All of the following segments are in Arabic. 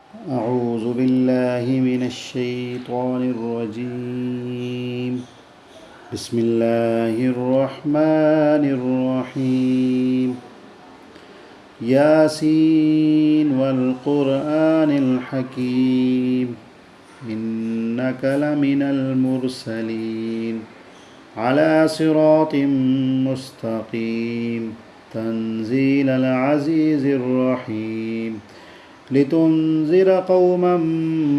أعوذ بالله من الشيطان الرجيم. بسم الله الرحمن الرحيم. ياسين والقرآن الحكيم إنك لمن المرسلين على صراط مستقيم تنزيل العزيز الرحيم لتنذر قوما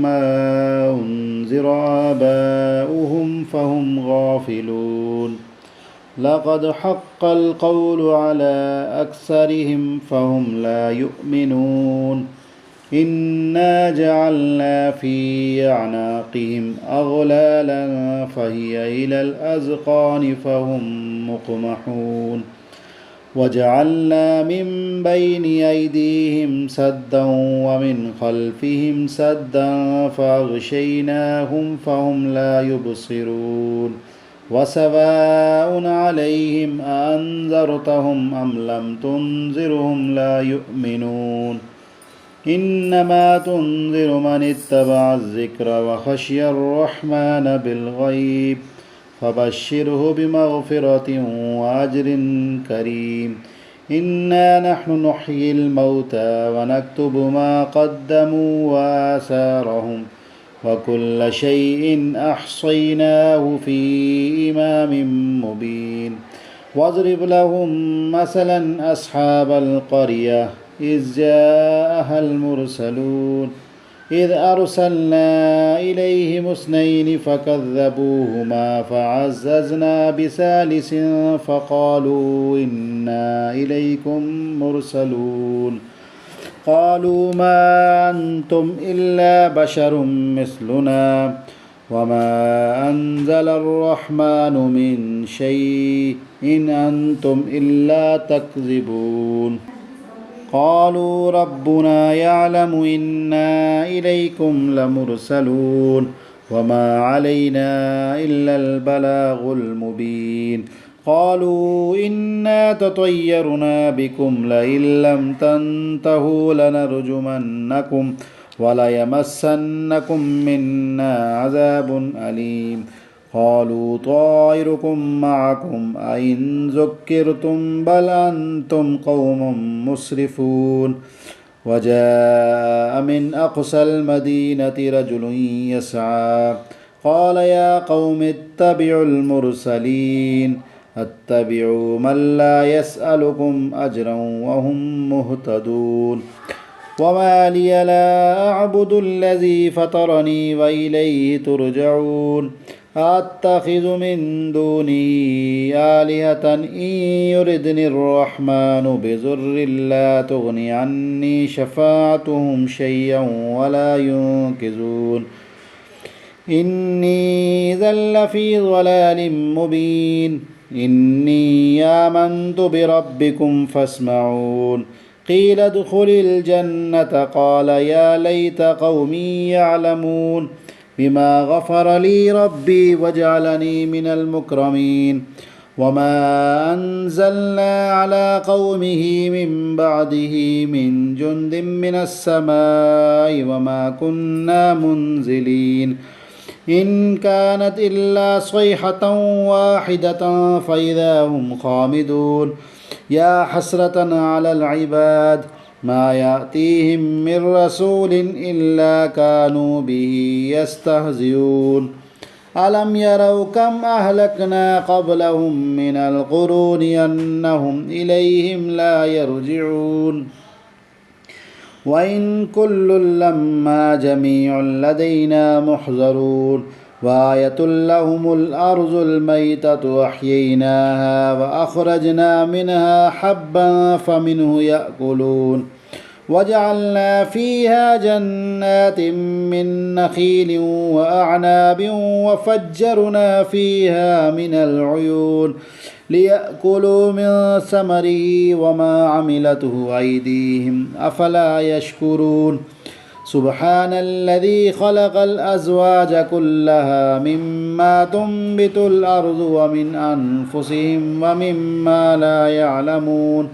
ما أنذر آباؤهم فهم غافلون لقد حق القول على أكثرهم فهم لا يؤمنون إنا جعلنا في أعناقهم أغلالا فهي إلى الأذقان فهم مقمحون وجعلنا من بين أيديهم سدا ومن خلفهم سدا فأغشيناهم فهم لا يبصرون وسواء عليهم أأنذرتهم أم لم تنذرهم لا يؤمنون إنما تنذر من اتبع الذكر وخشي الرحمن بالغيب فبشره بمغفرة وأجر كريم إنا نحن نحيي الموتى ونكتب ما قدموا وآثارهم وكل شيء أحصيناه في إمام مبين واضرب لهم مثلا أصحاب القرية إذ جاءها المرسلون إذ أرسلنا إليهم اثنين فكذبوهما فعززنا بثالث فقالوا إنا إليكم مرسلون قالوا ما أنتم إلا بشر مثلنا وما أنزل الرحمن من شيء إن أنتم إلا تكذبون قالوا ربنا يعلم إنا إليكم لمرسلون وما علينا إلا البلاغ المبين قالوا إنا تطيرنا بكم لئن لم تنتهوا لنرجمنكم وليمسنكم منا عذاب أليم قالوا طائركم معكم أئن ذكرتم بل أنتم قوم مسرفون وجاء من أقصى المدينة رجل يسعى قال يا قوم اتبعوا المرسلين اتبعوا من لا يسألكم أجرا وهم مهتدون وما لي لا أعبد الذي فطرني وإليه ترجعون أتخذ من دونه آلهة إن يردني الرحمن بضر لا تغني عني شفاعتهم شيئا ولا ينقذون إني إذا لفي ضلال مبين إني آمنت بربكم فاسمعون قيل ادخل الجنة قال يا ليت قومي يعلمون بما غفر لي ربي وجعلني من المكرمين وما أنزلنا على قومه من بعده من جند من السماء وما كنا منزلين إن كانت إلا صيحة واحدة فإذا هم خامدون يا حسرة على العباد ما يأتيهم من رسول إلا كانوا به يستهزئون ألم يروا كم أهلكنا قبلهم من القرون أنهم إليهم لا يرجعون وإن كل لما جميع لدينا محضرون وآية لهم الأرض الميتة أحييناها وأخرجنا منها حبا فمنه يأكلون وجعلنا فيها جنات من نخيل وأعناب وفجرنا فيها من العيون ليأكلوا من ثمره وما عملته أيديهم أفلا يشكرون سبحان الذي خلق الأزواج كلها مما تنبت الأرض ومن أنفسهم ومما لا يعلمون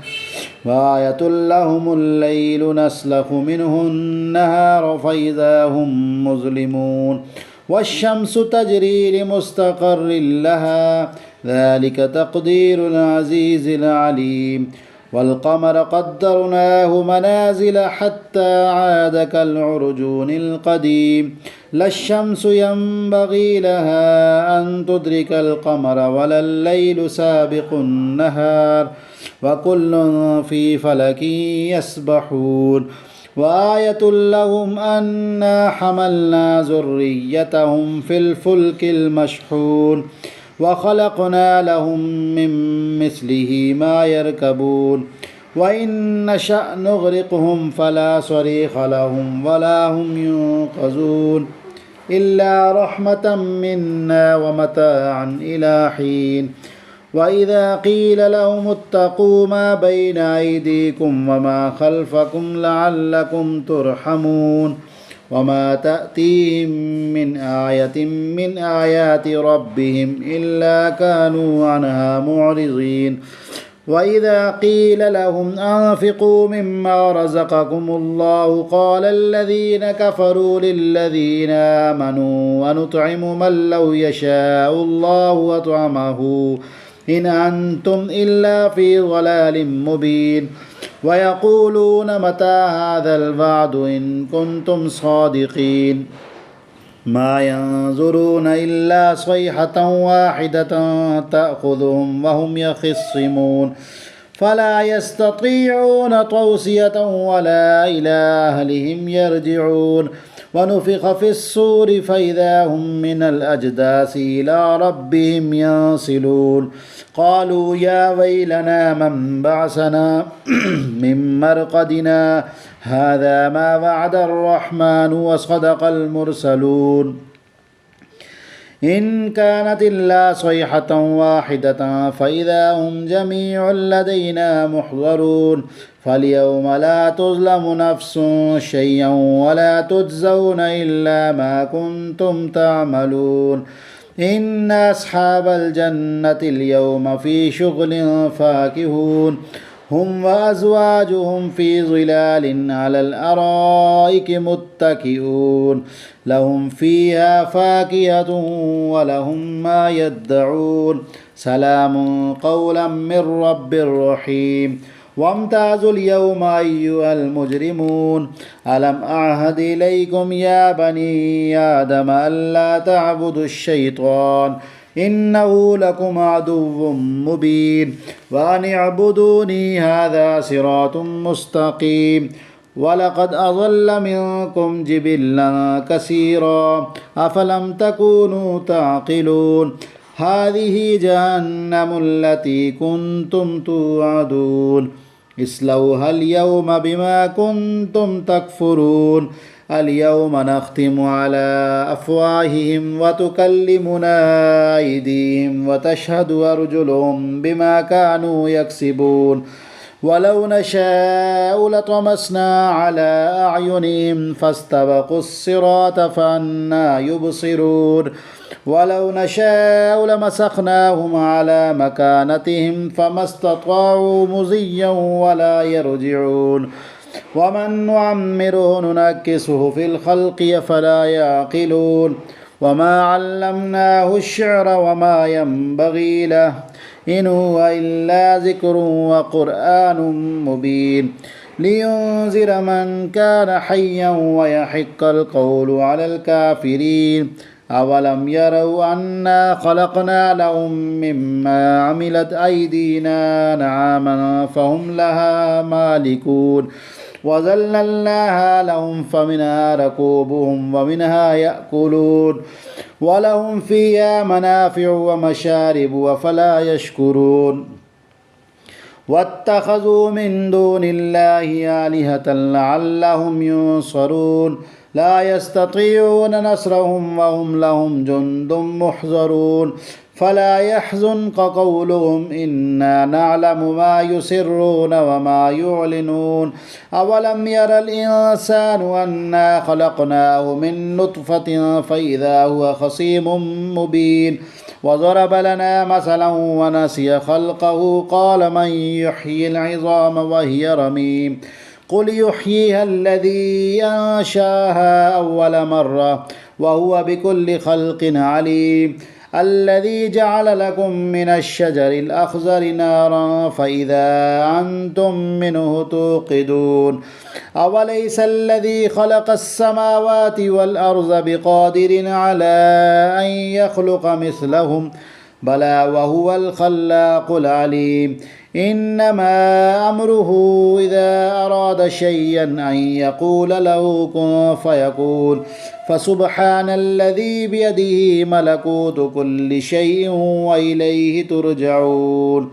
وآية لهم الليل نسلخ منه النهار فإذا هم مظلمون والشمس تجري لمستقر لها ذلك تقدير العزيز العليم والقمر قدرناه منازل حتى عاد كالعرجون القديم لا الشمس ينبغي لها أن تدرك القمر ولا الليل سابق النهار وكل في فلك يسبحون وآية لهم أنا حملنا ذريتهم في الفلك المشحون وخلقنا لهم من مثله ما يركبون وإن نشأ نغرقهم فلا صريخ لهم ولا هم ينقذون إلا رحمة منا ومتاعا إلى حين وإذا قيل لهم اتقوا ما بين أيديكم وما خلفكم لعلكم ترحمون وما تأتيهم من آية من آيات ربهم إلا كانوا عنها معرضين وإذا قيل لهم أنفقوا مما رزقكم الله قال الذين كفروا للذين آمنوا ونطعم من لو يشاء الله أطعمه إن أنتم إلا في ضلال مبين ويقولون متى هذا الوعد إن كنتم صادقين ما ينظرون إلا صيحة واحدة تأخذهم وهم يخصمون فلا يستطيعون توصية ولا إلى أهلهم يرجعون ونفخ في الصور فإذا هم من الأجداث إلى ربهم ينسلون قالوا يا ويلنا من بعثنا من مرقدنا هذا ما وعد الرحمن وصدق المرسلون إن كانت إلا صيحة واحدة فإذا هم جميع لدينا محضرون فاليوم لا تظلم نفس شيئا ولا تجزون إلا ما كنتم تعملون إن أصحاب الجنة اليوم في شغل فاكهون هم وأزواجهم في ظلال على الأرائك متكئون لهم فيها فاكهة ولهم ما يدعون سلام قولا من رب رحيم وامتازوا اليوم أيها المجرمون ألم أعهد إليكم يا بني آدم ألا تعبدوا الشيطان إنه لكم عدو مبين وأن اعبدوني هذا صراط مستقيم ولقد أضل منكم جبلا كثيرا أفلم تكونوا تعقلون هذه جهنم التي كنتم توعدون اصلوها اليوم بما كنتم تكفرون اليوم نختم على أفواههم وتكلمنا أيديهم وتشهد أرجلهم بما كانوا يكسبون ولو نشاء لطمسنا على أعينهم فاستبقوا الصراط فأنى يبصرون ولو نشاء لمسخناهم على مكانتهم فما استطاعوا مضيا ولا يرجعون ومن نعمره ننكسه في الخلق أفلا يعقلون وما علمناه الشعر وما ينبغي له إن هو إلا ذكر وقرآن مبين لينذر من كان حيا ويحق القول على الكافرين أولم يروا أنا خلقنا لهم مما عملت أيدينا نعاما فهم لها مالكون وذللناها لهم فمنها ركوبهم ومنها يأكلون ولهم فيها منافع ومشارب وفلا يشكرون واتخذوا من دون الله آلهة لعلهم ينصرون لا يستطيعون نصرهم وهم لهم جند محضرون فلا يحزنك قولهم إنا نعلم ما يسرون وما يعلنون أولم ير الإنسان أنا خلقناه من نطفة فإذا هو خصيم مبين وضرب لنا مثلا ونسي خلقه قال من يحيي العظام وهي رميم قل يحييها الذي أنشاها أول مرة وهو بكل خلق عليم الذي جعل لكم من الشجر الأخضر نارا فإذا أنتم منه توقدون أوليس الذي خلق السماوات والأرض بقادر على أن يخلق مثلهم بلى وهو الخلاق العليم إنما أمره إذا أراد شيئا أن يقول له كن فيكون فسبحان الذي بيده ملكوت كل شيء وإليه ترجعون.